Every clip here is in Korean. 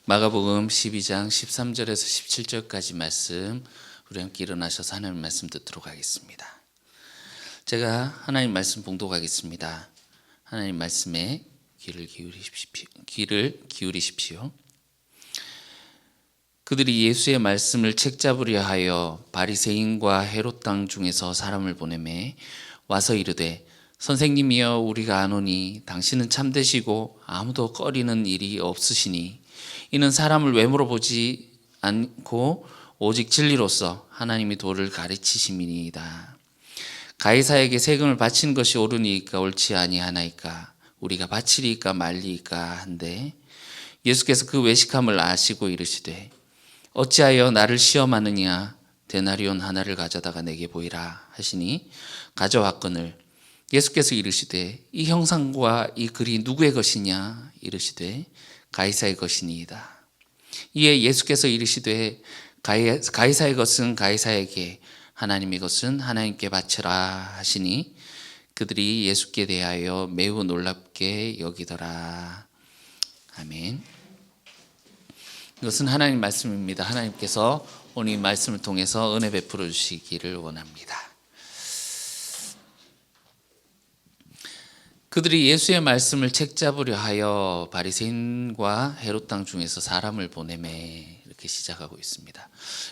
마가복음 12장 13절에서 17절까지 말씀, 우리 함께 일어나셔서 하나님 말씀 듣도록 하겠습니다. 제가 하나님 말씀 봉독하겠습니다. 하나님 말씀에 귀를 기울이십시오. 그들이 예수의 말씀을 책잡으려 하여 바리새인과 헤롯 땅 중에서 사람을 보내매 와서 이르되, 선생님이여, 우리가 아노니 당신은 참되시고 아무도 꺼리는 일이 없으시니 이는 사람을 외모로 보지 않고 오직 진리로서 하나님이 도를 가르치심이니이다. 가이사에게 세금을 바치는 것이 옳으니까 옳지 아니하나이까? 우리가 바치리이까 말리이까 한데, 예수께서 그 외식함을 아시고 이르시되, 어찌하여 나를 시험하느냐? 데나리온 하나를 가져다가 내게 보이라 하시니 가져왔거늘, 예수께서 이르시되, 이 형상과 이 글이 누구의 것이냐? 이르시되, 가이사의 것이니이다. 이에 예수께서 이르시되, 가이사의 것은 가이사에게, 하나님의 것은 하나님께 바치라 하시니 그들이 예수께 대하여 매우 놀랍게 여기더라. 아멘. 이것은 하나님 말씀입니다. 하나님께서 오늘 이 말씀을 통해서 은혜 베풀어 주시기를 원합니다. 그들이 예수의 말씀을 책잡으려 하여 바리새인과 헤롯 땅 중에서 사람을 보내매, 이렇게 시작하고 있습니다.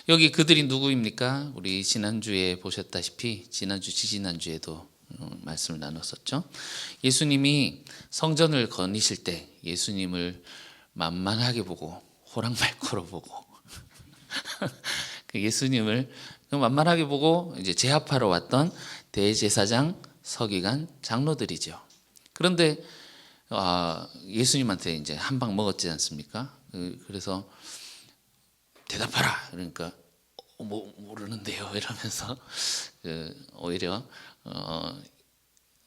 여기 그들이 누구입니까? 우리 지난주에 보셨다시피 지지난주에도 말씀을 나눴었죠. 예수님이 성전을 거니실 때 예수님을 만만하게 보고 호랑말코로 보고 예수님을 만만하게 보고 이제 제압하러 왔던 대제사장, 서기관, 장로들이죠. 그런데 예수님한테 이제 한 방 먹었지 않습니까? 그래서 대답하라. 그러니까 모르는데요 이러면서 오히려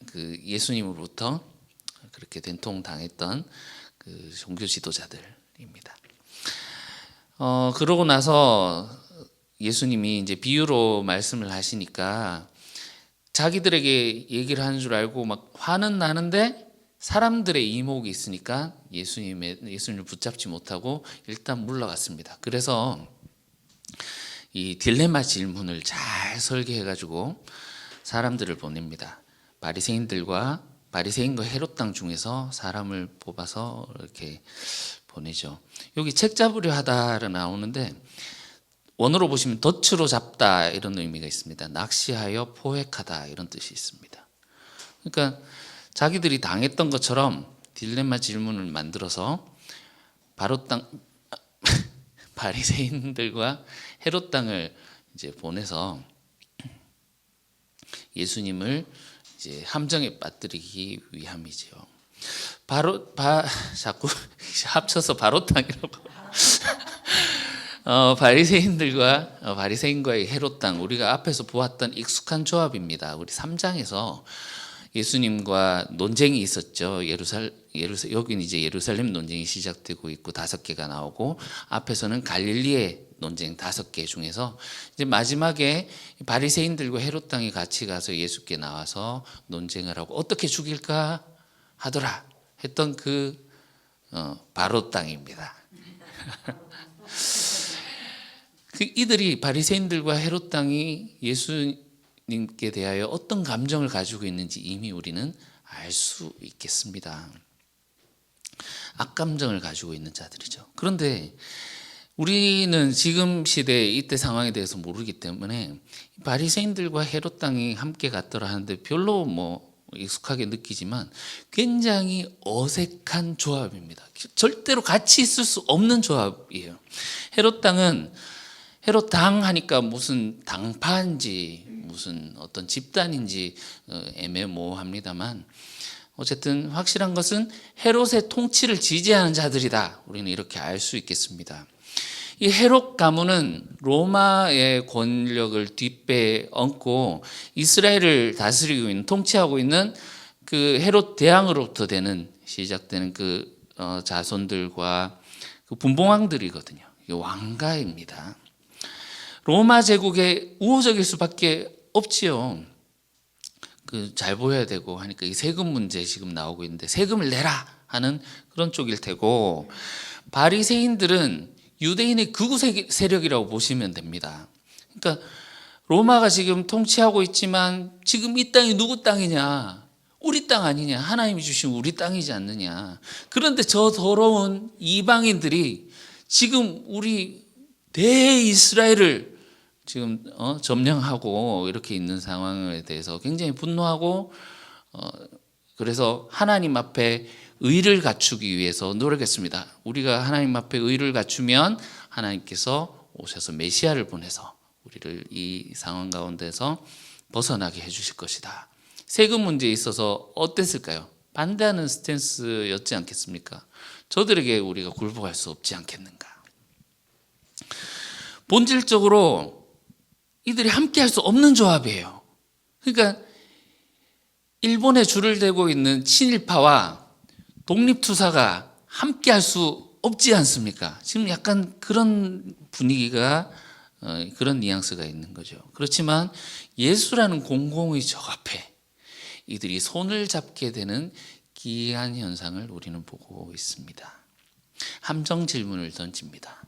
그 예수님으로부터 그렇게 된통당했던 그 종교 지도자들입니다. 그러고 나서 예수님이 이제 비유로 말씀을 하시니까 자기들에게 얘기를 하는 줄 알고 막 화는 나는데 사람들의 이목이 있으니까 예수님을 붙잡지 못하고 일단 물러갔습니다. 그래서 이 딜레마 질문을 잘 설계해가지고 사람들을 보냅니다. 바리새인과 헤롯 땅 중에서 사람을 뽑아서 이렇게 보내죠. 여기 책 잡으려 하다를 나오는데 원어로 보시면 덫으로 잡다 이런 의미가 있습니다. 낚시하여 포획하다 이런 뜻이 있습니다. 그러니까 자기들이 당했던 것처럼 딜레마 질문을 만들어서 바리새인들과 헤롯 땅을 이제 보내서 예수님을 이제 함정에 빠뜨리기 위함이죠. 자꾸 합쳐서 바로 땅이라고. 바리새인과의 헤롯 땅, 우리가 앞에서 보았던 익숙한 조합입니다. 우리 3장에서 예수님과 논쟁이 있었죠. 여기는 이제 예루살렘 논쟁이 시작되고 있고 5개가 나오고, 앞에서는 갈릴리의 논쟁 5개 중에서 이제 마지막에 바리새인들과 헤롯 땅이 같이 가서 예수께 나와서 논쟁을 하고 어떻게 죽일까 하더라 했던 그 바로 땅입니다. 이들이 바리새인들과 헤롯 땅이 예수님께 대하여 어떤 감정을 가지고 있는지 이미 우리는 알 수 있겠습니다. 악감정을 가지고 있는 자들이죠. 그런데 우리는 지금 시대 이때 상황에 대해서 모르기 때문에 바리새인들과 헤롯 땅이 함께 갔더라 하는데 별로 익숙하게 느끼지만 굉장히 어색한 조합입니다. 절대로 같이 있을 수 없는 조합이에요. 헤롯 땅 하니까 무슨 당파인지 무슨 어떤 집단인지 애매모호합니다만, 어쨌든 확실한 것은 헤롯의 통치를 지지하는 자들이다. 우리는 이렇게 알 수 있겠습니다. 이 헤롯 가문은 로마의 권력을 뒷배에 얹고 이스라엘을 다스리고 있는, 통치하고 있는 그 헤롯 대왕으로부터 시작되는 그 자손들과 그 분봉왕들이거든요. 왕가입니다. 로마 제국의 우호적일 수밖에 없지요. 잘 보여야 되고 하니까 이 세금 문제 지금 나오고 있는데 세금을 내라 하는 그런 쪽일 테고, 바리새인들은 유대인의 극우 세력이라고 보시면 됩니다. 그러니까 로마가 지금 통치하고 있지만 지금 이 땅이 누구 땅이냐? 우리 땅 아니냐? 하나님이 주신 우리 땅이지 않느냐? 그런데 저 더러운 이방인들이 지금 우리 대이스라엘을 지금 점령하고 이렇게 있는 상황에 대해서 굉장히 분노하고 그래서 하나님 앞에 의를 갖추기 위해서 노력했습니다. 우리가 하나님 앞에 의를 갖추면 하나님께서 오셔서 메시아를 보내서 우리를 이 상황 가운데서 벗어나게 해주실 것이다. 세금 문제에 있어서 어땠을까요? 반대하는 스탠스였지 않겠습니까? 저들에게 우리가 굴복할 수 없지 않겠는가? 본질적으로 이들이 함께 할 수 없는 조합이에요. 그러니까 일본에 줄을 대고 있는 친일파와 독립투사가 함께 할 수 없지 않습니까? 지금 약간 그런 분위기가 그런 뉘앙스가 있는 거죠. 그렇지만 예수라는 공공의 적 앞에 이들이 손을 잡게 되는 기이한 현상을 우리는 보고 있습니다. 함정 질문을 던집니다.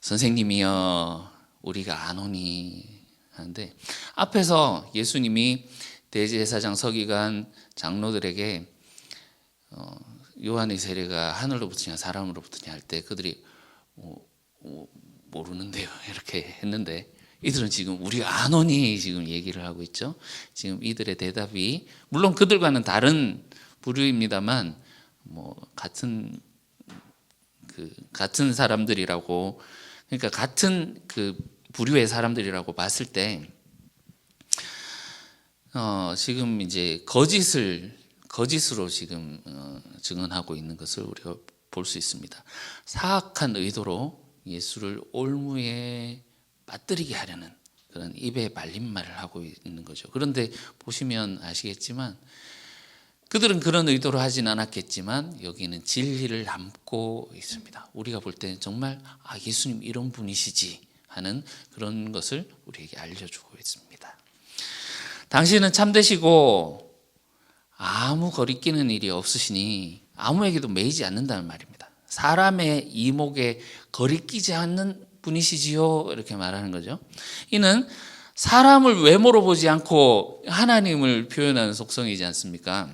선생님이여 우리가 안 오니 하는데 앞에서 예수님이 대제사장 서기관 장로들에게 요한의 세례가 하늘로부터냐 사람으로부터냐 할 때 그들이 모르는데요 이렇게 했는데 이들은 지금 우리가 안 오니 지금 얘기를 하고 있죠. 지금 이들의 대답이 물론 그들과는 다른 부류입니다만 같은 사람들이라고 그러니까 같은 그 부류의 사람들이라고 봤을 때 지금 이제 거짓으로 지금 증언하고 있는 것을 우리가 볼 수 있습니다. 사악한 의도로 예수를 올무에 빠뜨리게 하려는 그런 입에 발린 말을 하고 있는 거죠. 그런데 보시면 아시겠지만 그들은 그런 의도로 하진 않았겠지만 여기는 진리를 담고 있습니다. 우리가 볼 때는 정말 예수님 이런 분이시지 하는 그런 것을 우리에게 알려주고 있습니다. 당신은 참되시고 아무 거리끼는 일이 없으시니 아무에게도 매이지 않는다는 말입니다. 사람의 이목에 거리끼지 않는 분이시지요 이렇게 말하는 거죠. 이는 사람을 외모로 보지 않고 하나님을 표현하는 속성이지 않습니까?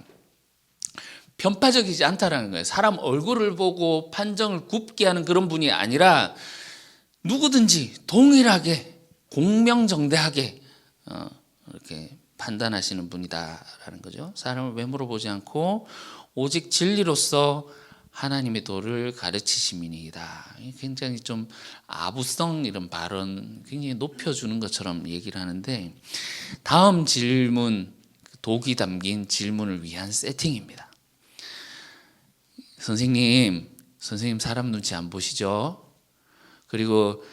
편파적이지 않다라는 거예요. 사람 얼굴을 보고 판정을 굽게 하는 그런 분이 아니라 누구든지 동일하게 공명정대하게 이렇게 판단하시는 분이다라는 거죠. 사람을 외모로 보지 않고 오직 진리로서 하나님의 도를 가르치심이니이다. 굉장히 좀 아부성 이런 발언 굉장히 높여주는 것처럼 얘기를 하는데 다음 질문 독이 담긴 질문을 위한 세팅입니다. 선생님 사람 눈치 안 보시죠? 그리고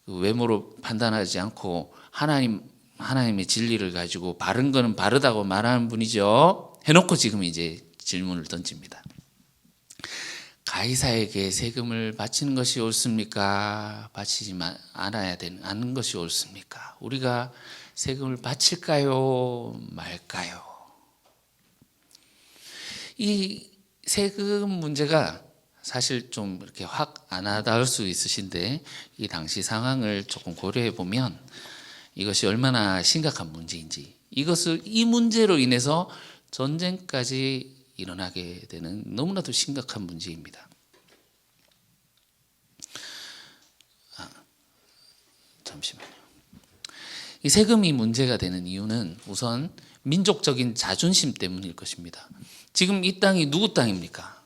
외모로 판단하지 않고 하나님의 진리를 가지고 바른 거는 바르다고 말하는 분이죠. 해놓고 지금 이제 질문을 던집니다. 가이사에게 세금을 바치는 것이 옳습니까? 바치지 않는 것이 옳습니까? 우리가 세금을 바칠까요? 말까요? 이 세금 문제가 사실 좀 이렇게 확 안 와닿을 수 있으신데 이 당시 상황을 조금 고려해 보면 이것이 얼마나 심각한 문제인지 이 문제로 인해서 전쟁까지 일어나게 되는 너무나도 심각한 문제입니다. 잠시만요. 이 세금이 문제가 되는 이유는 우선 민족적인 자존심 때문일 것입니다. 지금 이 땅이 누구 땅입니까?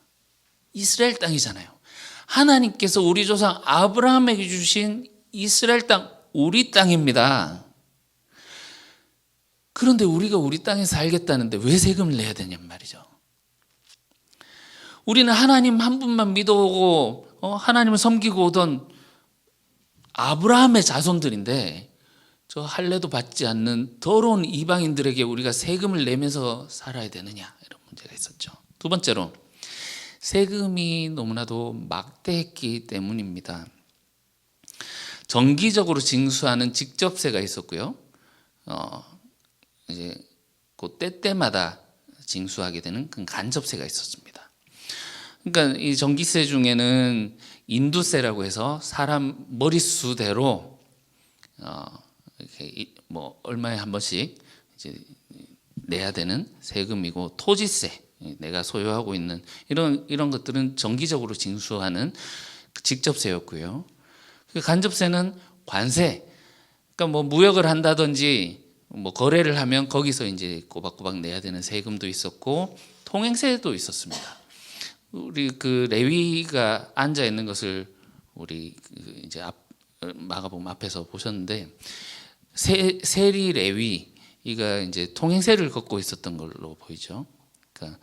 이스라엘 땅이잖아요. 하나님께서 우리 조상 아브라함에게 주신 이스라엘 땅, 우리 땅입니다. 그런데 우리가 우리 땅에 살겠다는데 왜 세금을 내야 되냔 말이죠. 우리는 하나님 한 분만 믿어오고 하나님을 섬기고 오던 아브라함의 자손들인데 저 할례도 받지 않는 더러운 이방인들에게 우리가 세금을 내면서 살아야 되느냐 이런 문제가 있었죠. 두 번째로 세금이 너무나도 막대했기 때문입니다. 정기적으로 징수하는 직접세가 있었고요. 이제 그 때때마다 징수하게 되는 그 간접세가 있었습니다. 그러니까 이 전기세 중에는 인두세라고 해서 사람 머릿수대로 이렇게 뭐 얼마에 한 번씩 이제 내야 되는 세금이고, 토지세, 내가 소유하고 있는 이런 것들은 정기적으로 징수하는 직접세였고요. 간접세는 관세, 그러니까 뭐 무역을 한다든지 뭐 거래를 하면 거기서 이제 꼬박꼬박 내야 되는 세금도 있었고, 통행세도 있었습니다. 우리 그 레위가 앉아 있는 것을 우리 이제 마가복음 앞에서 보셨는데, 세리 레위 이가 이제 통행세를 걷고 있었던 걸로 보이죠. 그러니까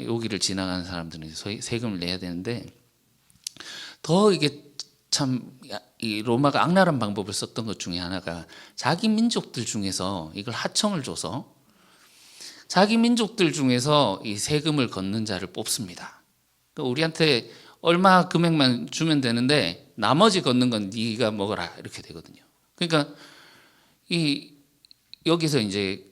여기를 지나가는 사람들은 세금을 내야 되는데, 더 이게 참 이 로마가 악랄한 방법을 썼던 것 중에 하나가, 자기 민족들 중에서 이걸 하청을 줘서 자기 민족들 중에서 이 세금을 걷는 자를 뽑습니다. 그러니까 우리한테 얼마 금액만 주면 되는데 나머지 걷는 건 네가 먹어라, 이렇게 되거든요. 그러니까 여기서 이제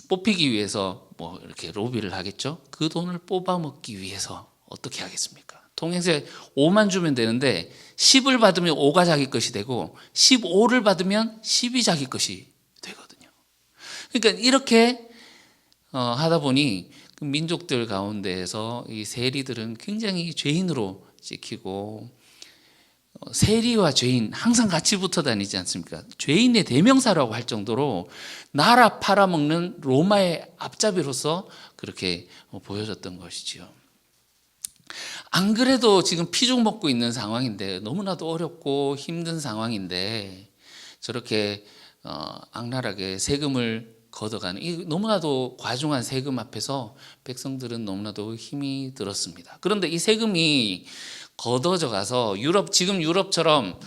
뽑히기 위해서 뭐 이렇게 로비를 하겠죠. 그 돈을 뽑아 먹기 위해서 어떻게 하겠습니까? 통행세 5만 주면 되는데 10을 받으면 5가 자기 것이 되고, 15를 받으면 10이 자기 것이 되거든요. 그러니까 이렇게 하다 보니 그 민족들 가운데에서 이 세리들은 굉장히 죄인으로 찍히고, 세리와 죄인 항상 같이 붙어 다니지 않습니까? 죄인의 대명사라고 할 정도로 나라 팔아먹는 로마의 앞잡이로서 그렇게 보여졌던 것이지요. 안 그래도 지금 피죽 먹고 있는 상황인데, 너무나도 어렵고 힘든 상황인데 저렇게 악랄하게 세금을 걷어가는, 이 너무나도 과중한 세금 앞에서 백성들은 너무나도 힘이 들었습니다. 그런데 이 세금이 걷어져 가서 지금 유럽처럼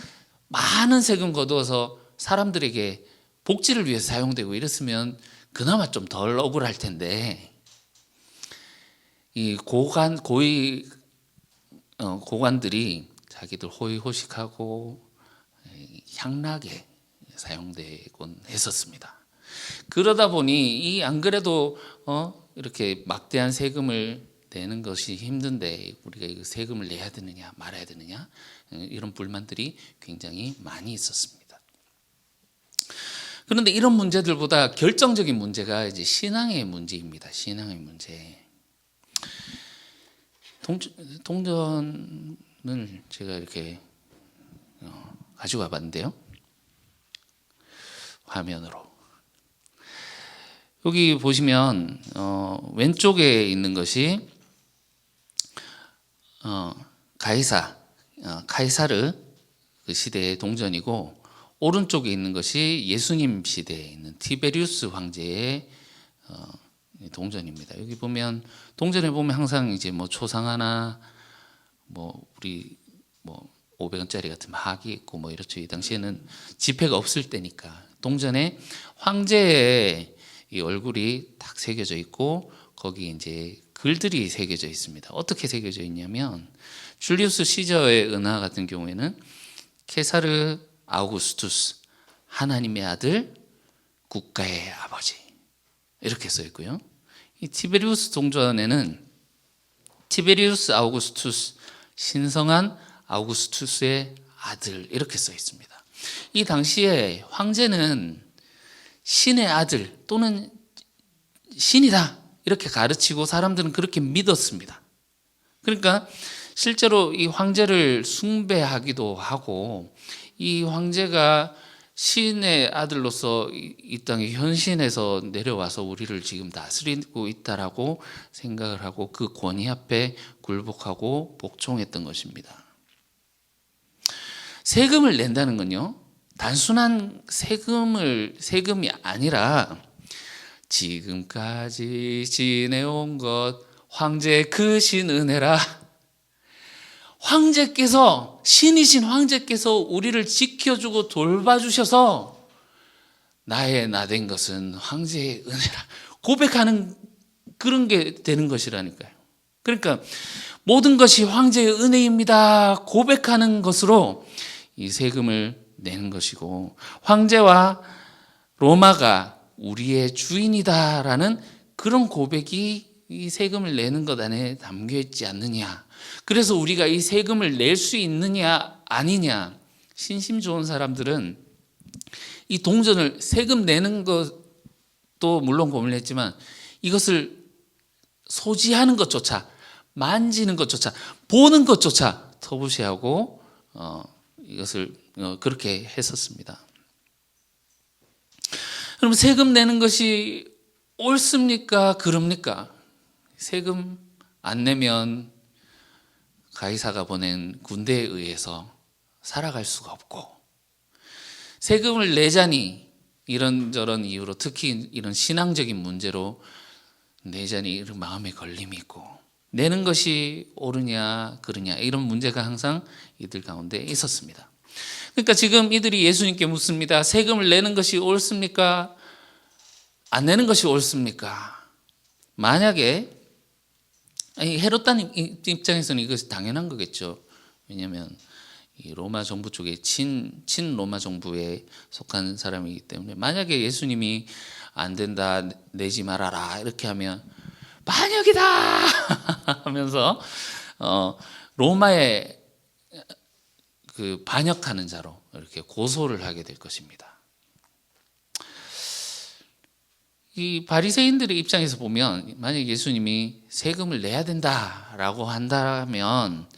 많은 세금 걷어서 사람들에게 복지를 위해서 사용되고 이랬으면 그나마 좀 덜 억울할 텐데, 이 고관들이 자기들 호의호식하고 향락에 사용되곤 했었습니다. 그러다 보니 안 그래도 이렇게 막대한 세금을 내는 것이 힘든데 우리가 이 세금을 내야 되느냐 말아야 되느냐, 이런 불만들이 굉장히 많이 있었습니다. 그런데 이런 문제들보다 결정적인 문제가 이제 신앙의 문제입니다. 신앙의 문제. 동전을 제가 이렇게 가지고 와봤는데요. 화면으로. 여기 보시면 왼쪽에 있는 것이 카이사르 그 시대의 동전이고, 오른쪽에 있는 것이 예수님 시대에 있는 티베리우스 황제의 동전입니다. 여기 보면 동전에 보면 항상 이제 뭐 초상 하나, 뭐 우리 뭐 500원짜리 같은 학이 있고 뭐 이렇죠. 이 당시에는 지폐가 없을 때니까 동전에 황제의 이 얼굴이 딱 새겨져 있고, 거기 이제 글들이 새겨져 있습니다. 어떻게 새겨져 있냐면, 줄리우스 시저의 은하 같은 경우에는 케사르 아우구스투스, 하나님의 아들, 국가의 아버지, 이렇게 써 있고요. 이 티베리우스 동전에는 티베리우스 아우구스투스, 신성한 아우구스투스의 아들, 이렇게 써 있습니다. 이 당시에 황제는 신의 아들 또는 신이다, 이렇게 가르치고 사람들은 그렇게 믿었습니다. 그러니까 실제로 이 황제를 숭배하기도 하고, 이 황제가 신의 아들로서 이 땅의 현신에서 내려와서 우리를 지금 다스리고 있다라고 생각을 하고 그 권위 앞에 굴복하고 복종했던 것입니다. 세금을 낸다는 건요, 단순한 세금이 아니라 지금까지 지내온 것 황제의 크신 은혜라, 황제께서, 신이신 황제께서 우리를 지켜주고 돌봐주셔서 나의 나된 것은 황제의 은혜라 고백하는 그런 게 되는 것이라니까요. 그러니까 모든 것이 황제의 은혜입니다 고백하는 것으로 이 세금을 내는 것이고, 황제와 로마가 우리의 주인이다라는 그런 고백이 이 세금을 내는 것 안에 담겨 있지 않느냐. 그래서 우리가 이 세금을 낼 수 있느냐 아니냐. 신심 좋은 사람들은 이 동전을 세금 내는 것도 물론 고민을 했지만 이것을 소지하는 것조차, 만지는 것조차, 보는 것조차 터부시하고 이것을 그렇게 했었습니다. 그럼 세금 내는 것이 옳습니까? 그럽니까? 세금 안 내면 가이사가 보낸 군대에 의해서 살아갈 수가 없고, 세금을 내자니 이런저런 이유로, 특히 이런 신앙적인 문제로 내자니 이런 마음의 걸림이 있고, 내는 것이 옳으냐 그르냐 이런 문제가 항상 이들 가운데 있었습니다. 그러니까 지금 이들이 예수님께 묻습니다. 세금을 내는 것이 옳습니까? 안 내는 것이 옳습니까? 만약에 헤롯 단 입장에서는 이것이 당연한 거겠죠. 왜냐하면 이 로마 정부 쪽에 친 로마 정부에 속한 사람이기 때문에, 만약에 예수님이 안 된다, 내지 말아라 이렇게 하면 반역이다 하면서 로마에 그 반역하는 자로 이렇게 고소를 하게 될 것입니다. 이 바리새인들의 입장에서 보면, 만약 예수님이 세금을 내야 된다라고 한다면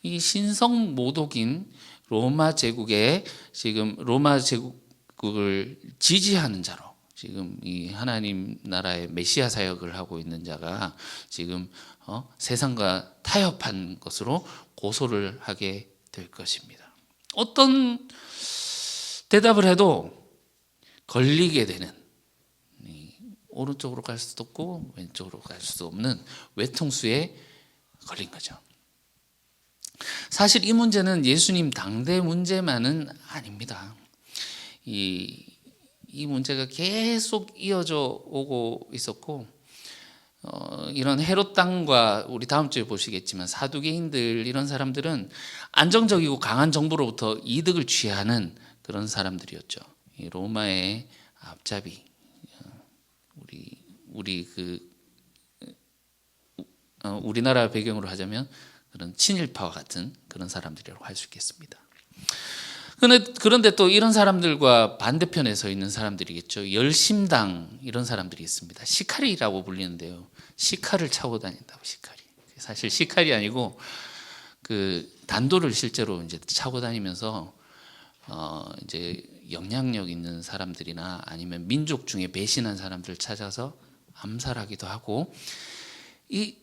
이 신성 모독인 로마 제국의, 지금 로마 제국을 지지하는 자로, 지금 이 하나님 나라의 메시아 사역을 하고 있는 자가 지금 세상과 타협한 것으로 고소를 하게 될 것입니다. 어떤 대답을 해도 걸리게 되는, 오른쪽으로 갈 수도 없고 왼쪽으로 갈 수도 없는 외통수에 걸린 거죠. 사실 이 문제는 예수님 당대 문제만은 아닙니다. 이 문제가 계속 이어져 오고 있었고, 이런 헤롯 당과, 우리 다음 주에 보시겠지만 사두개인들, 이런 사람들은 안정적이고 강한 정부로부터 이득을 취하는 그런 사람들이었죠. 이 로마의 앞잡이, 우리나라 배경으로 하자면 그런 친일파와 같은 그런 사람들이라고 할 수 있겠습니다. 그런데 또 이런 사람들과 반대편에 서 있는 사람들이겠죠. 열심당, 이런 사람들이 있습니다. 시카리라고 불리는데요. 시칼을 차고 다닌다고. 시칼이 사실 시칼이 아니고 그 단도를 실제로 이제 차고 다니면서 이제 영향력 있는 사람들이나 아니면 민족 중에 배신한 사람들을 찾아서 암살하기도 하고, 이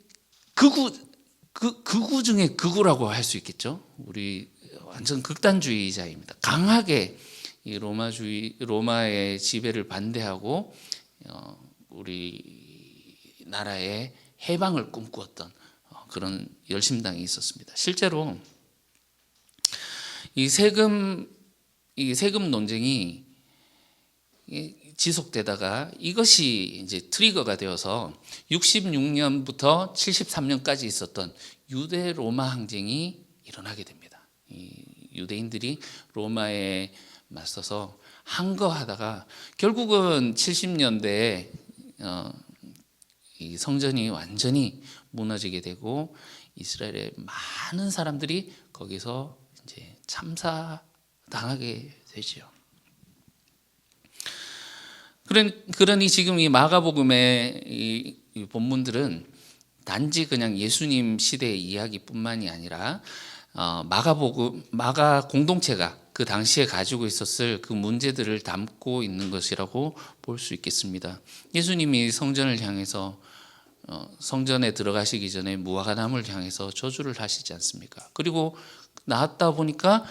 극우 중에 극우라고 할 수 있겠죠. 우리 완전 극단주의자입니다. 강하게 이 로마의 지배를 반대하고 우리 나라의 해방을 꿈꾸었던 그런 열심당이 있었습니다. 실제로 이 세금 논쟁이 지속되다가 이것이 이제 트리거가 되어서 66년부터 73년까지 있었던 유대 로마 항쟁이 일어나게 됩니다. 이 유대인들이 로마에 맞서서 항거하다가 결국은 70년대에 이 성전이 완전히 무너지게 되고 이스라엘의 많은 사람들이 거기서 이제 참사당하게 되죠. 그러니 지금 이 마가복음의 이 본문들은 단지 그냥 예수님 시대의 이야기뿐만이 아니라 마가 공동체가 그 당시에 가지고 있었을 그 문제들을 담고 있는 것이라고 볼 수 있겠습니다. 예수님이 성전을 향해서 성전에 들어가시기 전에 무화과나무를 향해서 저주를 하시지 않습니까? 그리고 나왔다 보니까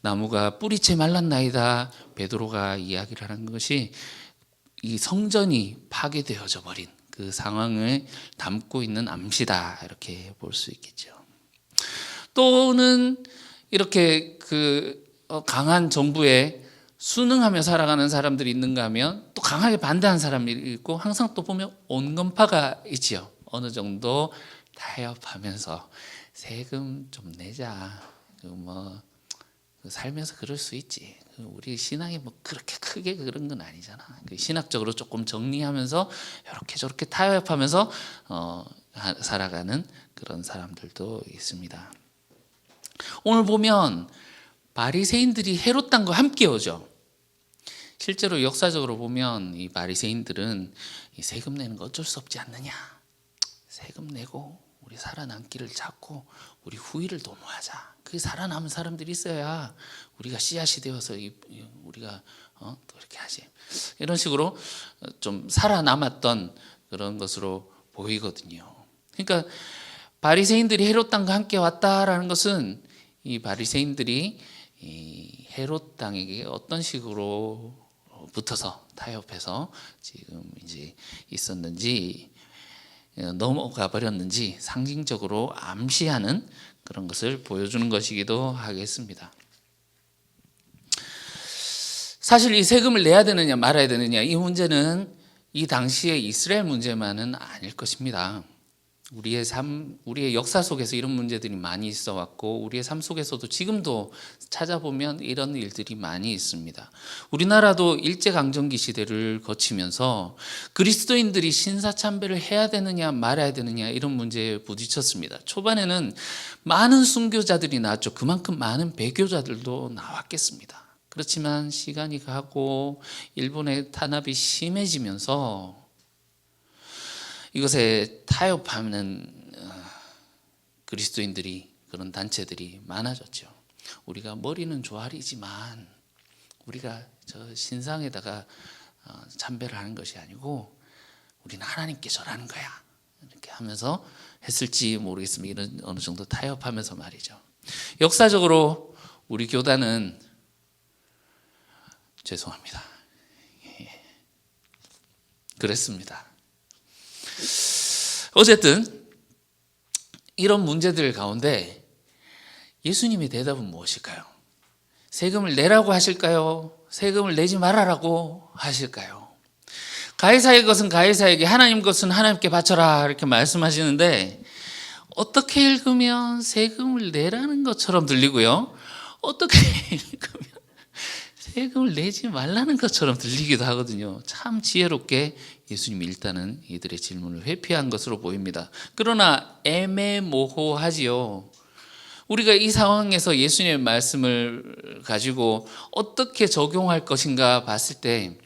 나무가 뿌리채 말랐나이다. 베드로가 이야기를 하는 것이 이 성전이 파괴되어져 버린 그 상황을 담고 있는 암시다, 이렇게 볼 수 있겠죠. 또는 이렇게 그 강한 정부에 순응하며 살아가는 사람들이 있는가 하면 또 강하게 반대하는 사람이 있고, 항상 또 보면 온건파가 있지요. 어느 정도 타협하면서 세금 좀 내자, 살면서 그럴 수 있지. 우리 신앙이 뭐 그렇게 크게 그런 건 아니잖아. 신학적으로 조금 정리하면서 이렇게 저렇게 타협하면서 살아가는 그런 사람들도 있습니다. 오늘 보면 바리새인들이 헤롯 당과 함께 오죠. 실제로 역사적으로 보면 이 바리새인들은 이 세금 내는 거 어쩔 수 없지 않느냐. 세금 내고 우리 살아남기를 찾고 우리 후일을 도모하자. 그 살아남은 사람들이 있어야 우리가 씨앗이 되어서 우리가 또 이렇게 하지. 이런 식으로 좀 살아남았던 그런 것으로 보이거든요. 그러니까 바리새인들이 헤롯 당과 함께 왔다라는 것은 이 바리새인들이 이 헤롯 당에게 어떤 식으로 붙어서 타협해서 지금 이제 있었는지 넘어가 버렸는지 상징적으로 암시하는 그런 것을 보여주는 것이기도 하겠습니다. 사실 이 세금을 내야 되느냐 말아야 되느냐 이 문제는 이 당시의 이스라엘 문제만은 아닐 것입니다. 우리의 역사 속에서 이런 문제들이 많이 있어 왔고 우리의 삶 속에서도 지금도 찾아보면 이런 일들이 많이 있습니다. 우리나라도 일제강점기 시대를 거치면서 그리스도인들이 신사참배를 해야 되느냐 말아야 되느냐 이런 문제에 부딪혔습니다. 초반에는 많은 순교자들이 나왔죠. 그만큼 많은 배교자들도 나왔겠습니다. 그렇지만 시간이 가고 일본의 탄압이 심해지면서 이것에 타협하는 그리스도인들이 그런 단체들이 많아졌죠. 우리가 머리는 조아리지만 우리가 저 신상에다가 참배를 하는 것이 아니고 우리는 하나님께 절하는 거야. 이렇게 하면서 했을지 모르겠습니다. 이런 어느 정도 타협하면서 말이죠. 역사적으로 우리 교단은 죄송합니다. 그랬습니다. 어쨌든 이런 문제들 가운데 예수님의 대답은 무엇일까요? 세금을 내라고 하실까요? 세금을 내지 말아라고 하실까요? 가이사의 것은 가이사에게, 하나님 것은 하나님께 바쳐라 이렇게 말씀하시는데 어떻게 읽으면 세금을 내라는 것처럼 들리고요. 어떻게 읽으면 세금을 내지 말라는 것처럼 들리기도 하거든요. 참 지혜롭게 예수님이 일단은 이들의 질문을 회피한 것으로 보입니다. 그러나 애매모호하지요. 우리가 이 상황에서 예수님의 말씀을 가지고 어떻게 적용할 것인가 봤을 때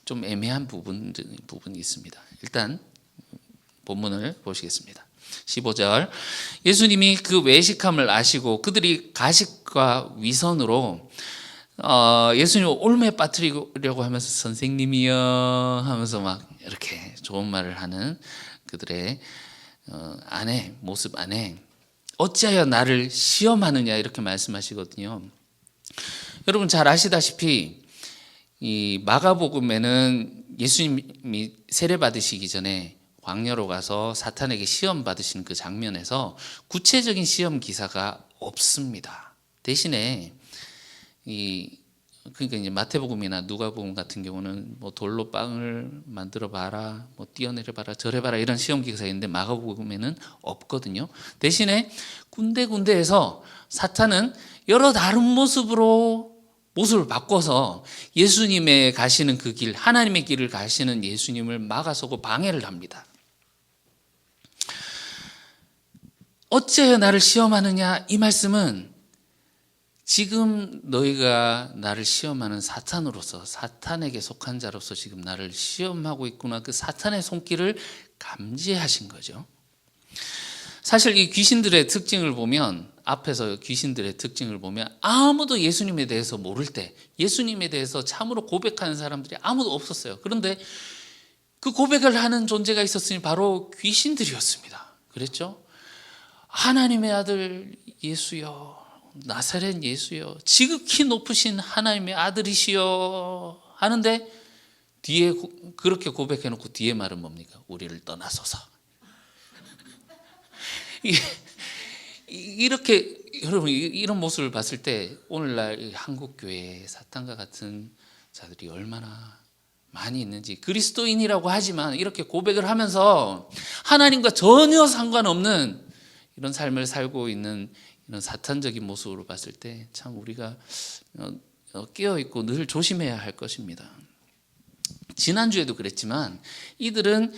좀 애매한 부분이 있습니다. 일단 본문을 보시겠습니다. 15절 예수님이 그 외식함을 아시고 그들이 가식과 위선으로 예수님을 올매에 빠뜨리려고 하면서 선생님이여 하면서 막 이렇게 좋은 말을 하는 그들의 모습 안에 어찌하여 나를 시험하느냐 이렇게 말씀하시거든요. 여러분 잘 아시다시피 이 마가복음에는 예수님이 세례 받으시기 전에 광야로 가서 사탄에게 시험 받으신 그 장면에서 구체적인 시험 기사가 없습니다. 대신에 그러니까 이제 마태복음이나 누가복음 같은 경우는 뭐 돌로 빵을 만들어 봐라, 뭐 뛰어내려 봐라, 절해 봐라 이런 시험 기사가 있는데 마가복음에는 없거든요. 대신에 군데군데에서 사탄은 여러 다른 모습을 바꿔서 예수님의 가시는 그 길, 하나님의 길을 가시는 예수님을 막아서고 방해를 합니다. 어찌하여 나를 시험하느냐 이 말씀은 지금 너희가 나를 시험하는 사탄으로서 사탄에게 속한 자로서 지금 나를 시험하고 있구나 그 사탄의 손길을 감지하신 거죠. 사실 이 귀신들의 특징을 보면 앞에서 귀신들의 특징을 보면 아무도 예수님에 대해서 모를 때 예수님에 대해서 참으로 고백하는 사람들이 아무도 없었어요. 그런데 그 고백을 하는 존재가 있었으니 바로 귀신들이었습니다. 그랬죠? 하나님의 아들 예수여, 나사렛 예수여, 지극히 높으신 하나님의 아들이시여 하는데 뒤에 그렇게 고백해놓고 뒤에 말은 뭡니까? 우리를 떠나소서. 이렇게 여러분 이런 모습을 봤을 때 오늘날 한국 교회에 사탄과 같은 자들이 얼마나 많이 있는지, 그리스도인이라고 하지만 이렇게 고백을 하면서 하나님과 전혀 상관없는 이런 삶을 살고 있는 이런 사탄적인 모습으로 봤을 때 참 우리가 깨어 있고 늘 조심해야 할 것입니다. 지난주에도 그랬지만 이들은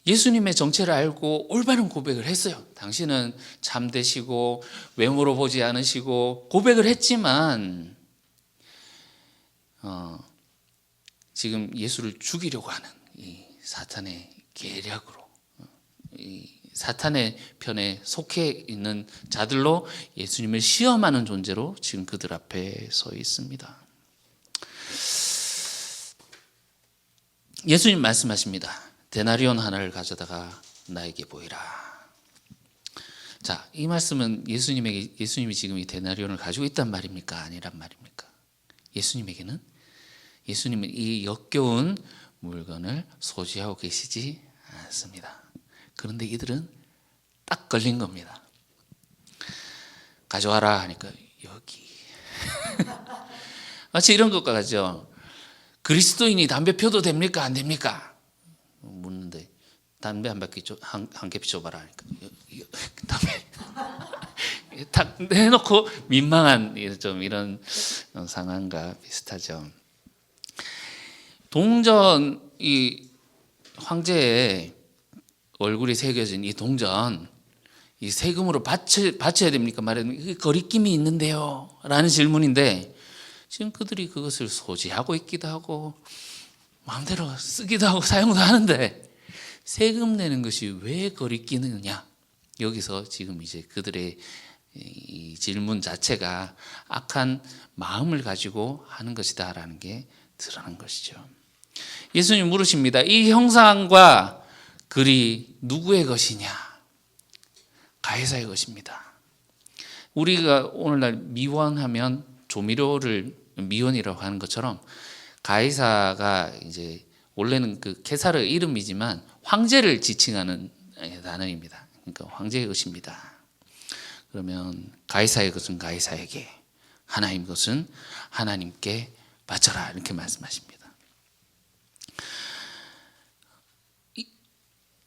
예수님의 정체를 알고 올바른 고백을 했어요. 당신은 참되시고 외모로 보지 않으시고 고백을 했지만 지금 예수를 죽이려고 하는 이 사탄의 계략으로 이 사탄의 편에 속해 있는 자들로 예수님을 시험하는 존재로 지금 그들 앞에 서 있습니다. 예수님 말씀하십니다. 데나리온 하나를 가져다가 나에게 보이라. 자, 이 말씀은 예수님이 지금 이 데나리온을 가지고 있단 말입니까? 아니란 말입니까? 예수님은 이 역겨운 물건을 소지하고 계시지 않습니다. 그런데 이들은 딱 걸린 겁니다. 가져와라 하니까 여기. 마치 이런 것과 같죠. 그리스도인이 담배 펴도 됩니까? 안 됩니까? 묻는데 담배 한 개 피워봐라 하니까 담배 딱 내놓고 민망한 좀 이런 상황과 비슷하죠. 동전 이 황제의 얼굴이 새겨진 이 동전 이 세금으로 바쳐야 됩니까? 말하면 거리낌이 있는데요 라는 질문인데 지금 그들이 그것을 소지하고 있기도 하고 마음대로 쓰기도 하고 사용도 하는데 세금 내는 것이 왜 거리끼느냐? 여기서 지금 이제 그들의 이 질문 자체가 악한 마음을 가지고 하는 것이다라는 게 드러난 것이죠. 예수님 물으십니다. 이 형상과 글이 누구의 것이냐? 가이사의 것입니다. 우리가 오늘날 미원하면 조미료를 미원이라고 하는 것처럼 가이사가 이제 원래는 그 케사르 이름이지만 황제를 지칭하는 단어입니다. 그러니까 황제의 것입니다. 그러면 가이사의 것은 가이사에게, 하나님 것은 하나님께 바쳐라 이렇게 말씀하십니다.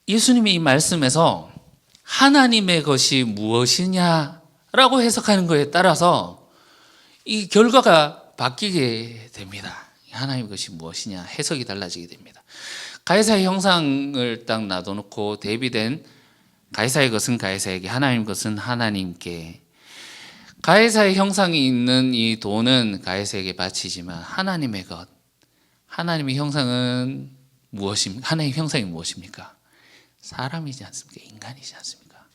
예수님이 이 말씀에서 하나님의 것이 무엇이냐라고 해석하는 것에 따라서 이 결과가 바뀌게 됩니다. 하나님의 것이 무엇이냐 해석이 달라지게 됩니다. 가이사의 형상을 딱 놔둬놓고 대비된 가이사의 것은 가이사에게, 하나님의 것은 하나님께. 가이사의 형상이 있는 이 돈은 가이사에게 바치지만 하나님의 것, 하나님의 형상은 무엇입니까? 하나님의 형상이 무엇입니까? 사람이지 않습니까? 인간이지 않습니까?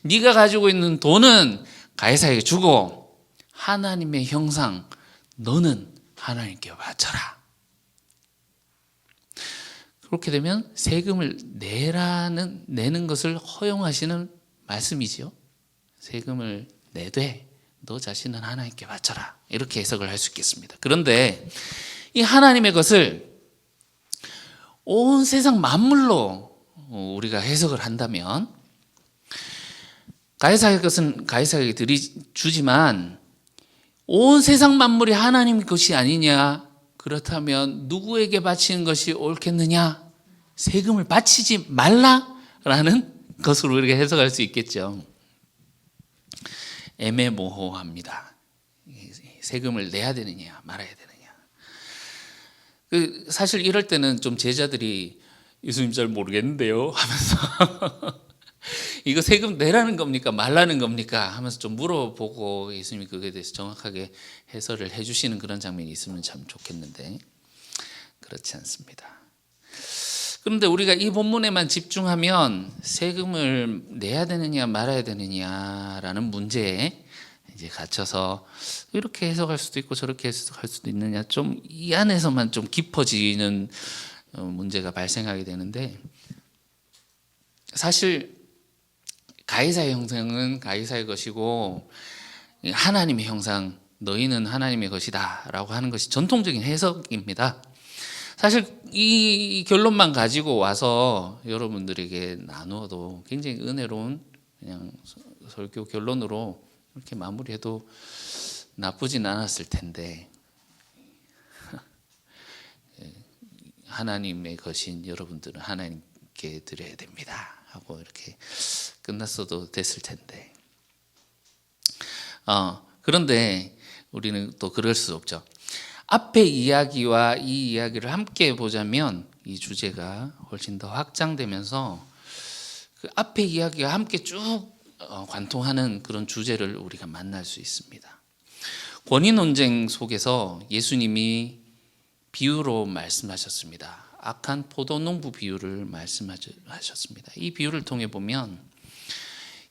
네가 가지고 있는 돈은 가이사에게 주고 하나님의 형상 너는 하나님께 바쳐라. 그렇게 되면 세금을 내는 것을 허용하시는 말씀이지요. 세금을 내되 너 자신은 하나님께 바쳐라. 이렇게 해석을 할 수 있겠습니다. 그런데 이 하나님의 것을 온 세상 만물로 우리가 해석을 한다면 가이사의 것은 가이사에게 주지만 온 세상 만물이 하나님 것이 아니냐? 그렇다면 누구에게 바치는 것이 옳겠느냐? 세금을 바치지 말라라는 것으로 우리가 해석할 수 있겠죠. 애매모호합니다. 세금을 내야 되느냐 말아야 되느냐. 사실 이럴 때는 좀 제자들이 예수님 잘 모르겠는데요 하면서 이거 세금 내라는 겁니까 말라는 겁니까 하면서 좀 물어보고 예수님이 그거에 대해서 정확하게 해설을 해주시는 그런 장면이 있으면 참 좋겠는데 그렇지 않습니다. 그런데 우리가 이 본문에만 집중하면 세금을 내야 되느냐 말아야 되느냐라는 문제에 이제 갇혀서 이렇게 해석할 수도 있고 저렇게 해석할 수도 있느냐 좀 이 안에서만 좀 깊어지는 문제가 발생하게 되는데 사실 가이사의 형상은 가이사의 것이고 하나님의 형상 너희는 하나님의 것이다 라고 하는 것이 전통적인 해석입니다. 사실 이 결론만 가지고 와서 여러분들에게 나누어도 굉장히 은혜로운 그냥 설교 결론으로 이렇게 마무리해도 나쁘진 않았을 텐데 하나님의 것인 여러분들은 하나님께 드려야 됩니다 하고 이렇게 끝났어도 됐을 텐데. 그런데 우리는 또 그럴 수 없죠. 앞에 이야기와 이 이야기를 함께 보자면 이 주제가 훨씬 더 확장되면서 그 앞에 이야기가 함께 쭉 관통하는 그런 주제를 우리가 만날 수 있습니다. 권위 논쟁 속에서 예수님이 비유로 말씀하셨습니다. 악한 포도농부 비유를 말씀하셨습니다. 이 비유를 통해 보면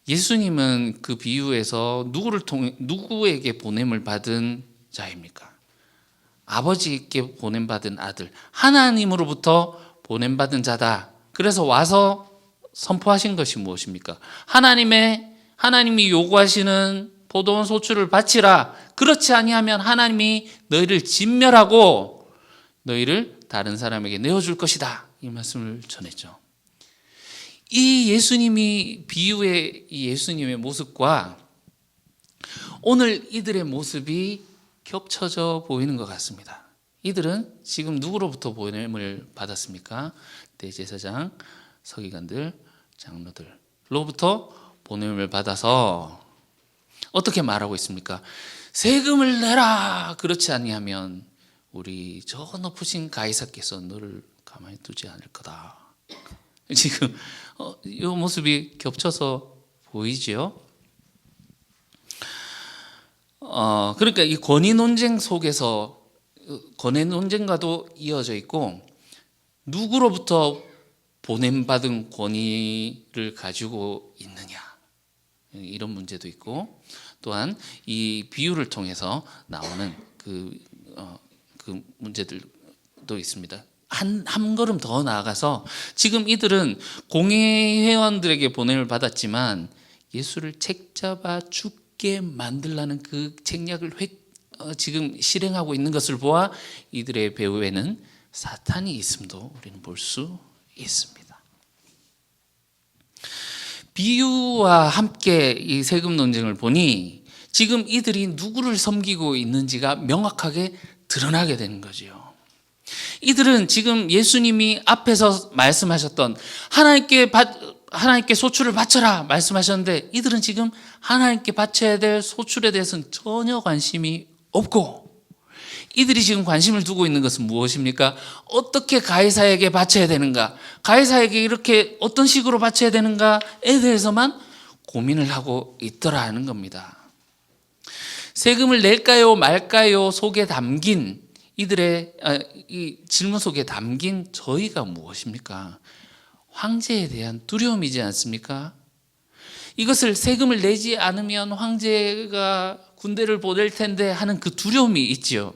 예수님은 그 비유에서 누구에게 보냄을 받은 자입니까? 아버지께 보냄받은 아들, 하나님으로부터 보냄받은 자다. 그래서 와서 선포하신 것이 무엇입니까? 하나님이 요구하시는 포도원 소출을 바치라. 그렇지 아니하면 하나님이 너희를 진멸하고 너희를 다른 사람에게 내어줄 것이다. 이 말씀을 전했죠. 이 예수님이 비유의 이 예수님의 모습과 오늘 이들의 모습이 겹쳐져 보이는 것 같습니다. 이들은 지금 누구로부터 보냄을 받았습니까? 대제사장, 서기관들, 장로들로부터 보냄을 받아서 어떻게 말하고 있습니까? 세금을 내라. 그렇지 아니하면 우리 저 높으신 가이사께서 너를 가만히 두지 않을 거다. 지금 이 모습이 겹쳐서 보이지요? 그러니까 이 권위 논쟁 속에서 권위 논쟁과도 이어져 있고 누구로부터 보냄받은 권위를 가지고 있느냐 이런 문제도 있고 또한 이 비유를 통해서 나오는 그 문제들도 있습니다. 한 걸음 더 나아가서 지금 이들은 공회원들에게 보냄을 받았지만 예수를 책잡아 죽게 만들라는 그 책략을 지금 실행하고 있는 것을 보아 이들의 배후에는 사탄이 있음도 우리는 볼 수 있습니다. 비유와 함께 이 세금 논쟁을 보니 지금 이들이 누구를 섬기고 있는지가 명확하게 드러나게 되는 거죠. 이들은 지금 예수님이 앞에서 말씀하셨던 하나님께 소출을 바쳐라 말씀하셨는데 이들은 지금 하나님께 바쳐야 될 소출에 대해서는 전혀 관심이 없고 이들이 지금 관심을 두고 있는 것은 무엇입니까? 어떻게 가이사에게 바쳐야 되는가? 가이사에게 이렇게 어떤 식으로 바쳐야 되는가에 대해서만 고민을 하고 있더라는 겁니다. 세금을 낼까요 말까요 속에 담긴 이들의 이 질문 속에 담긴 저희가 무엇입니까? 황제에 대한 두려움이지 않습니까? 이것을 세금을 내지 않으면 황제가 군대를 보낼 텐데 하는 그 두려움이 있지요.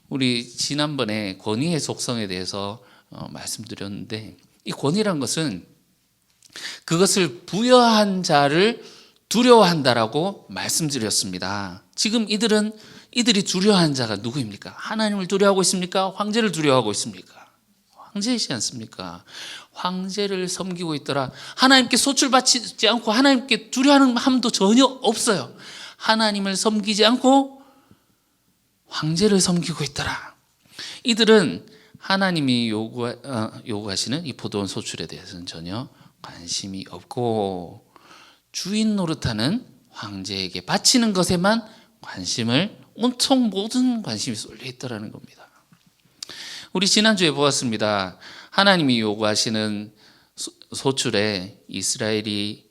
우리 지난번에 권위의 속성에 대해서 말씀드렸는데 이 권위란 것은 그것을 부여한 자를 두려워한다라고 말씀드렸습니다. 지금 이들이 두려워하는 자가 누구입니까? 하나님을 두려워하고 있습니까? 황제를 두려워하고 있습니까? 황제이지 않습니까? 황제를 섬기고 있더라. 하나님께 소출받지 않고 하나님께 두려워하는 마음도 전혀 없어요. 하나님을 섬기지 않고 황제를 섬기고 있더라. 이들은 하나님이 요구하시는 이 포도원 소출에 대해서는 전혀 관심이 없고 주인 노릇하는 황제에게 바치는 것에만 관심을 온통 모든 관심이 쏠려 있더라는 겁니다. 우리 지난주에 보았습니다. 하나님이 요구하시는 소출에 이스라엘이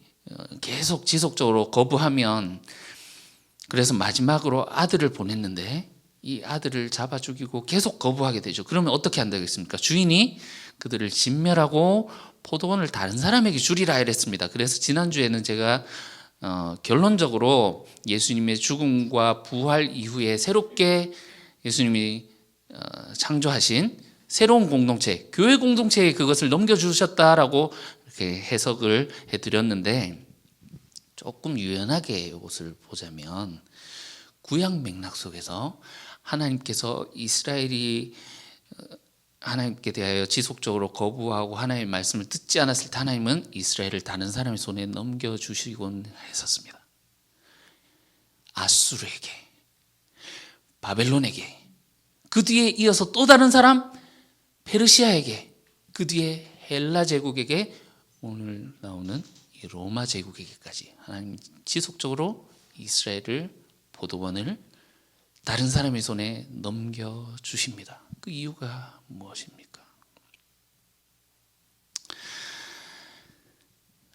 계속 지속적으로 거부하면 그래서 마지막으로 아들을 보냈는데 이 아들을 잡아 죽이고 계속 거부하게 되죠. 그러면 어떻게 한다겠습니까? 주인이 그들을 진멸하고 포도원을 다른 사람에게 주리라 이랬습니다. 그래서 지난주에는 제가 결론적으로 예수님의 죽음과 부활 이후에 새롭게 예수님이 창조하신 새로운 공동체, 교회 공동체에 그것을 넘겨주셨다라고 이렇게 해석을 해드렸는데 조금 유연하게 이것을 보자면 구약 맥락 속에서 하나님께서 이스라엘이 하나님께 대하여 지속적으로 거부하고 하나님의 말씀을 듣지 않았을 때 하나님은 이스라엘을 다른 사람의 손에 넘겨주시곤 했었습니다. 아수르에게, 바벨론에게, 그 뒤에 이어서 또 다른 사람 페르시아에게, 그 뒤에 헬라 제국에게 오늘 나오는 이 로마 제국에게까지 하나님 지속적으로 이스라엘을 포도원을 다른 사람의 손에 넘겨주십니다. 그 이유가 무엇입니까?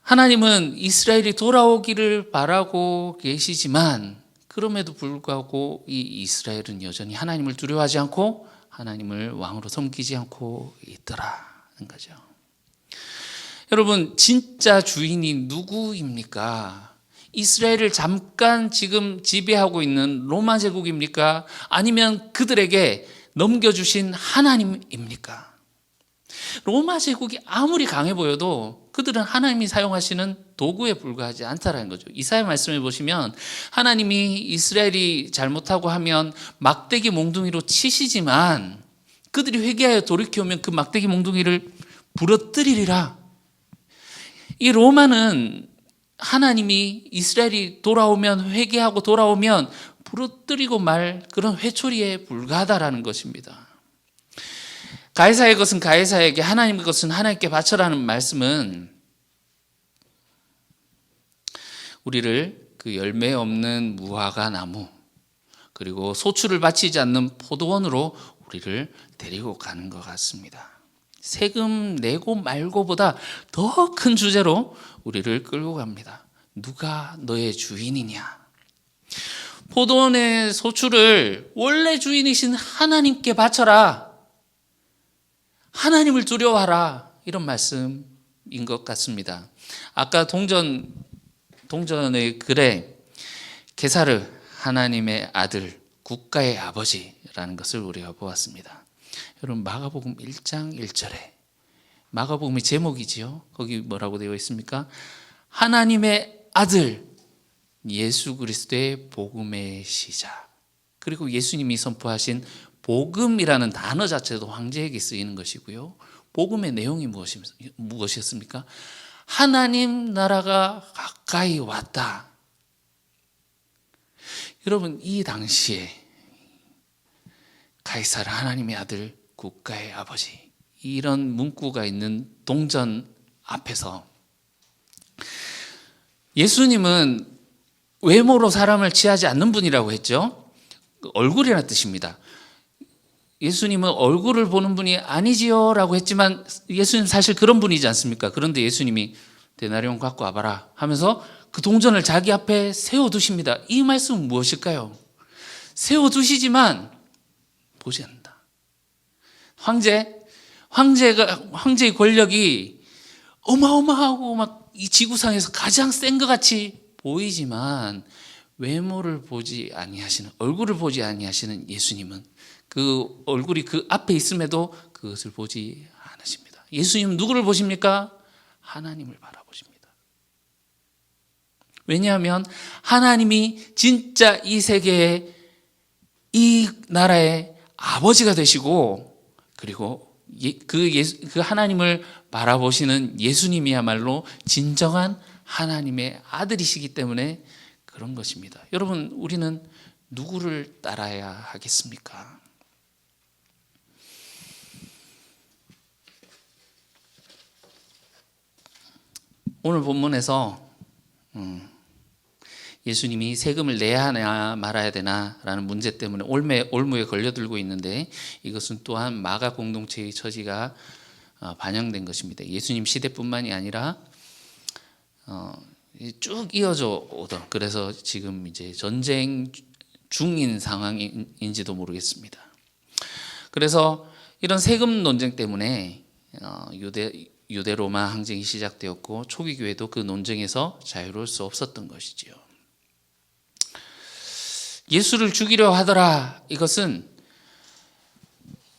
하나님은 이스라엘이 돌아오기를 바라고 계시지만 그럼에도 불구하고 이 이스라엘은 여전히 하나님을 두려워하지 않고 하나님을 왕으로 섬기지 않고 있더라는 거죠. 여러분, 진짜 주인이 누구입니까? 이스라엘을 잠깐 지금 지배하고 있는 로마 제국입니까? 아니면 그들에게 넘겨주신 하나님입니까? 로마 제국이 아무리 강해 보여도 그들은 하나님이 사용하시는 도구에 불과하지 않다라는 거죠. 이사야 말씀을 보시면 하나님이 이스라엘이 잘못하고 하면 막대기 몽둥이로 치시지만 그들이 회개하여 돌이켜오면 그 막대기 몽둥이를 부러뜨리리라. 이 로마는 하나님이 이스라엘이 돌아오면 회개하고 돌아오면 부러뜨리고 말 그런 회초리에 불과하다라는 것입니다. 가이사의 것은 가이사에게 하나님의 것은 하나님께 바쳐라는 말씀은 우리를 그 열매 없는 무화과 나무 그리고 소출을 바치지 않는 포도원으로 우리를 데리고 가는 것 같습니다. 세금 내고 말고보다 더 큰 주제로 우리를 끌고 갑니다. 누가 너의 주인이냐? 포도원의 소출을 원래 주인이신 하나님께 바쳐라. 하나님을 두려워하라. 이런 말씀인 것 같습니다. 아까 동전의 글에 게사르 하나님의 아들 국가의 아버지라는 것을 우리가 보았습니다. 여러분 마가복음 1장 1절에 마가복음의 제목이지요. 거기 뭐라고 되어 있습니까? 하나님의 아들 예수 그리스도의 복음의 시작. 그리고 예수님이 선포하신 복음이라는 단어 자체도 황제에게 쓰이는 것이고요. 복음의 내용이 무엇이었습니까? 하나님 나라가 가까이 왔다. 여러분 이 당시에 가이사르 하나님의 아들 국가의 아버지 이런 문구가 있는 동전 앞에서 예수님은 외모로 사람을 취하지 않는 분이라고 했죠. 얼굴이라는 뜻입니다. 예수님은 얼굴을 보는 분이 아니지요 라고 했지만 예수님 사실 그런 분이지 않습니까? 그런데 예수님이 데나리온 갖고 와봐라 하면서 그 동전을 자기 앞에 세워두십니다. 이 말씀은 무엇일까요? 세워두시지만 보지 않는다. 황제의 권력이 어마어마하고 막 이 지구상에서 가장 센 것 같이 보이지만 외모를 보지 아니하시는 얼굴을 보지 아니하시는 예수님은 그 얼굴이 그 앞에 있음에도 그것을 보지 않으십니다. 예수님은 누구를 보십니까? 하나님을 바라보십니다. 왜냐하면 하나님이 진짜 이 세계의 이 나라의 아버지가 되시고 그리고 그 하나님을 바라보시는 예수님이야말로 진정한 하나님의 아들이시기 때문에 그런 것입니다. 여러분 우리는 누구를 따라야 하겠습니까? 오늘 본문에서 예수님이 세금을 내야 하냐 말아야 되나 라는 문제 때문에 올무에 걸려들고 있는데 이것은 또한 마가 공동체의 처지가 반영된 것입니다. 예수님 시대뿐만이 아니라 쭉 이어져 오던 그래서 지금 이제 전쟁 중인 상황인지도 모르겠습니다. 그래서 이런 세금 논쟁 때문에 유대 로마 항쟁이 시작되었고 초기 교회도 그 논쟁에서 자유로울 수 없었던 것이지요. 예수를 죽이려 하더라. 이것은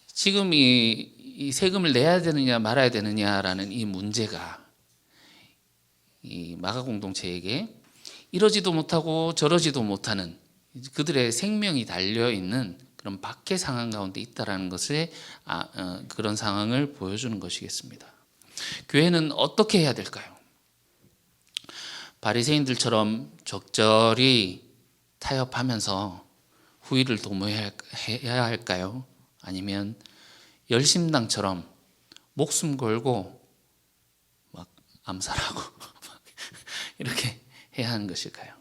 지금 이 세금을 내야 되느냐 말아야 되느냐라는 이 문제가 이 마가 공동체에게 이러지도 못하고 저러지도 못하는 그들의 생명이 달려 있는 그런 박해 상황 가운데 있다라는 것에 그런 상황을 보여주는 것이겠습니다. 교회는 어떻게 해야 될까요? 바리새인들처럼 적절히 타협하면서 후일을 도모해야 할까요? 아니면 열심당처럼 목숨 걸고 막 암살하고 이렇게 해야 하는 것일까요?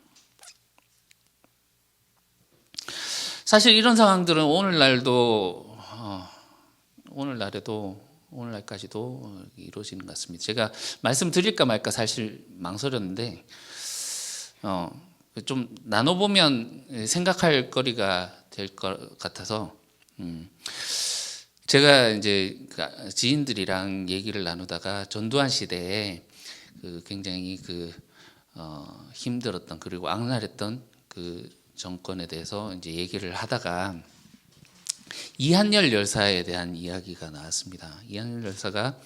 사실 이런 상황들은 오늘날까지도 이루어지는 것 같습니다. 제가 말씀드릴까 말까 사실 망설였는데 좀 나눠보면 생각할 거리가 될 것 같아서 제가 이제 지인들이랑 얘기를 나누다가 전두환 시대에 굉장히 힘들었던 그리고 악랄했던 그 정권에 대해서 이제 얘기를 하다가 이한열 열사에 대한 이야기가 나왔습니다. 이한열 열사가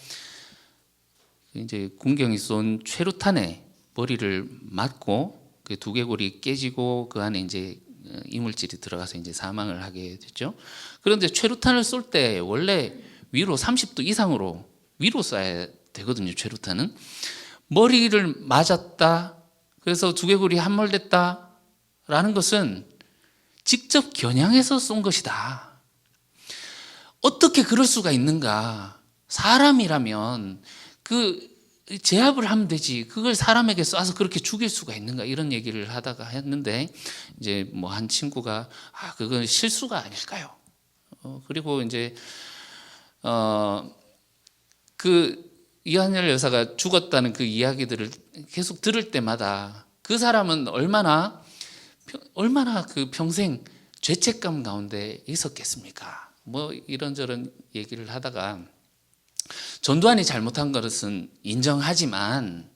이제 군경이 쏜 최루탄에 머리를 맞고 그 두개골이 깨지고 그 안에 이제 이물질이 들어가서 이제 사망을 하게 됐죠. 그런데 최루탄을 쏠 때 원래 위로 30도 이상으로 위로 쏴야 되거든요. 최루탄은 머리를 맞았다. 그래서 두개골이 함몰됐다라는 것은 직접 겨냥해서 쏜 것이다. 어떻게 그럴 수가 있는가? 사람이라면 제압을 하면 되지. 그걸 사람에게 쏴서 그렇게 죽일 수가 있는가? 이런 얘기를 하다가 했는데 이제 뭐 한 친구가 그건 실수가 아닐까요? 그리고 이제 이한열 여사가 죽었다는 그 이야기들을 계속 들을 때마다 그 사람은 얼마나 그 평생 죄책감 가운데 있었겠습니까? 뭐 이런저런 얘기를 하다가 전두환이 잘못한 것은 인정하지만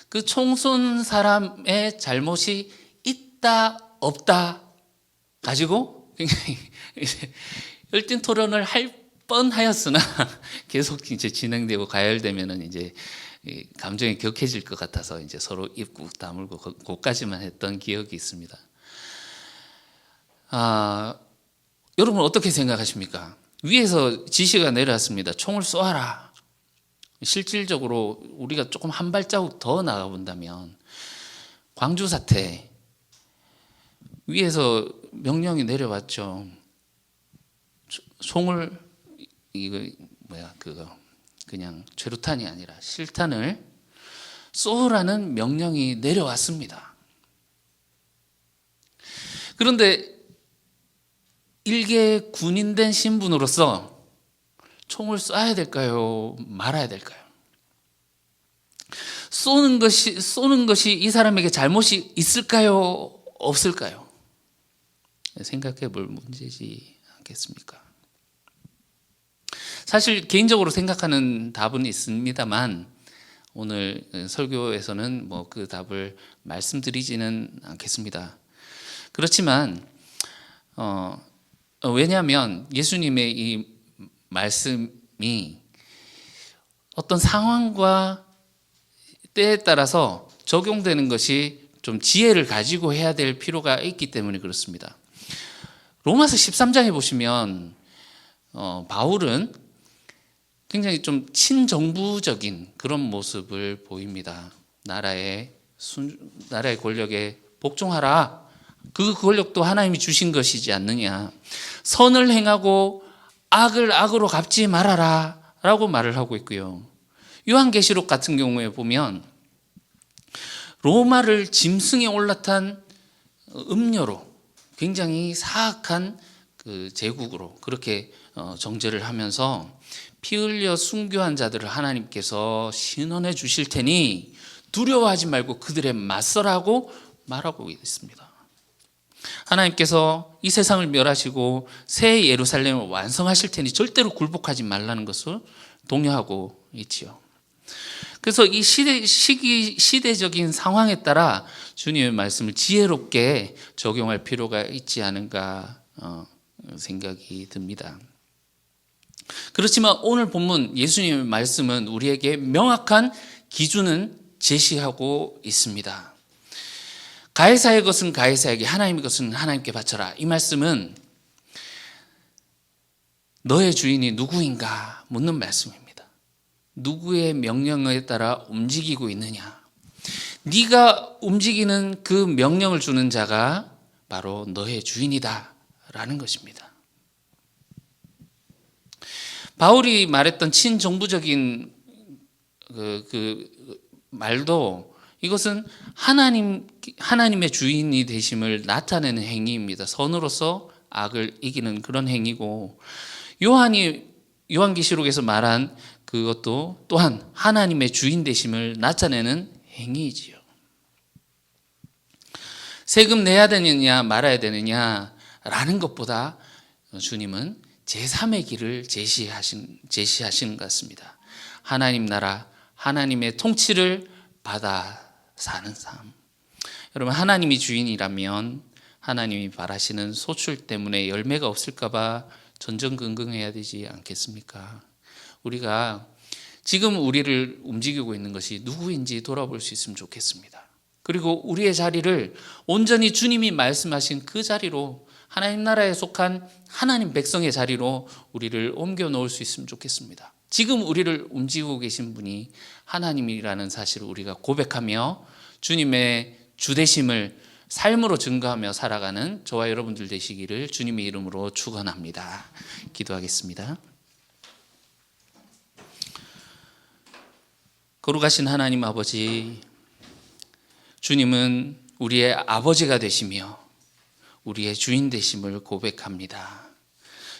그 총 쏜 사람의 잘못이 있다 없다 가지고 굉장히 열띤 토론을 할 뻔하였으나 계속 이제 진행되고 가열되면은 이제 감정이 격해질 것 같아서 이제 서로 입 꾹 다물고 거기까지만 했던 기억이 있습니다. 여러분 어떻게 생각하십니까? 위에서 지시가 내려왔습니다. 총을 쏘아라. 실질적으로 우리가 조금 한 발자국 더 나가 본다면 광주 사태 위에서 명령이 내려왔죠. 총을 그냥 최루탄이 아니라 실탄을 쏘라는 명령이 내려왔습니다. 그런데 일개 군인된 신분으로서 총을 쏴야 될까요? 말아야 될까요? 쏘는 것이 이 사람에게 잘못이 있을까요? 없을까요? 생각해 볼 문제지 않겠습니까? 사실 개인적으로 생각하는 답은 있습니다만 오늘 설교에서는 뭐 그 답을 말씀드리지는 않겠습니다. 그렇지만 왜냐하면 예수님의 이 말씀이 어떤 상황과 때에 따라서 적용되는 것이 좀 지혜를 가지고 해야 될 필요가 있기 때문에 그렇습니다. 로마서 13장에 보시면 바울은 굉장히 좀 친정부적인 그런 모습을 보입니다. 나라의 권력에 복종하라. 그 권력도 하나님이 주신 것이지 않느냐. 선을 행하고 악을 악으로 갚지 말아라 라고 말을 하고 있고요. 요한계시록 같은 경우에 보면 로마를 짐승에 올라탄 음녀로 굉장히 사악한 그 제국으로 그렇게 정죄를 하면서 피 흘려 순교한 자들을 하나님께서 신원해 주실 테니 두려워하지 말고 그들에 맞서라고 말하고 있습니다. 하나님께서 이 세상을 멸하시고 새 예루살렘을 완성하실 테니 절대로 굴복하지 말라는 것을 독려하고 있지요. 그래서 이 시대적인 상황에 따라 주님의 말씀을 지혜롭게 적용할 필요가 있지 않은가 생각이 듭니다. 그렇지만 오늘 본문 예수님의 말씀은 우리에게 명확한 기준은 제시하고 있습니다. 가이사의 것은 가이사에게, 하나님의 것은 하나님께 바쳐라. 이 말씀은 너의 주인이 누구인가 묻는 말씀입니다. 누구의 명령에 따라 움직이고 있느냐. 네가 움직이는 그 명령을 주는 자가 바로 너의 주인이다 라는 것입니다. 바울이 말했던 친정부적인 그 말도 이것은 하나님의 주인이 되심을 나타내는 행위입니다. 선으로서 악을 이기는 그런 행위고, 요한계시록에서 말한 그것도 또한 하나님의 주인 되심을 나타내는 행위이지요. 세금 내야 되느냐 말아야 되느냐라는 것보다 주님은 제3의 길을 제시하시는 것 같습니다. 하나님 나라, 하나님의 통치를 받아 사는 삶. 여러분, 하나님이 주인이라면 하나님이 바라시는 소출 때문에 열매가 없을까 봐 전전긍긍해야 되지 않겠습니까? 우리가 지금 우리를 움직이고 있는 것이 누구인지 돌아볼 수 있으면 좋겠습니다. 그리고 우리의 자리를 온전히 주님이 말씀하신 그 자리로, 하나님 나라에 속한 하나님 백성의 자리로 우리를 옮겨 놓을 수 있으면 좋겠습니다. 지금 우리를 움직이고 계신 분이 하나님이라는 사실을 우리가 고백하며 주님의 주되심을 삶으로 증거하며 살아가는 저와 여러분들 되시기를 주님의 이름으로 축원합니다. 기도하겠습니다. 거룩하신 하나님 아버지, 주님은 우리의 아버지가 되시며 우리의 주인 되심을 고백합니다.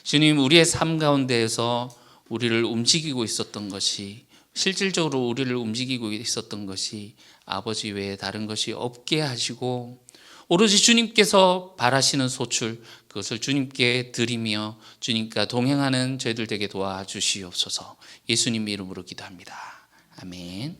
주님, 우리의 삶 가운데에서 우리를 움직이고 있었던 것이, 실질적으로 우리를 움직이고 있었던 것이 아버지 외에 다른 것이 없게 하시고, 오로지 주님께서 바라시는 소출, 그것을 주님께 드리며 주님과 동행하는 저희들 되게 도와주시옵소서. 예수님 이름으로 기도합니다. 아멘.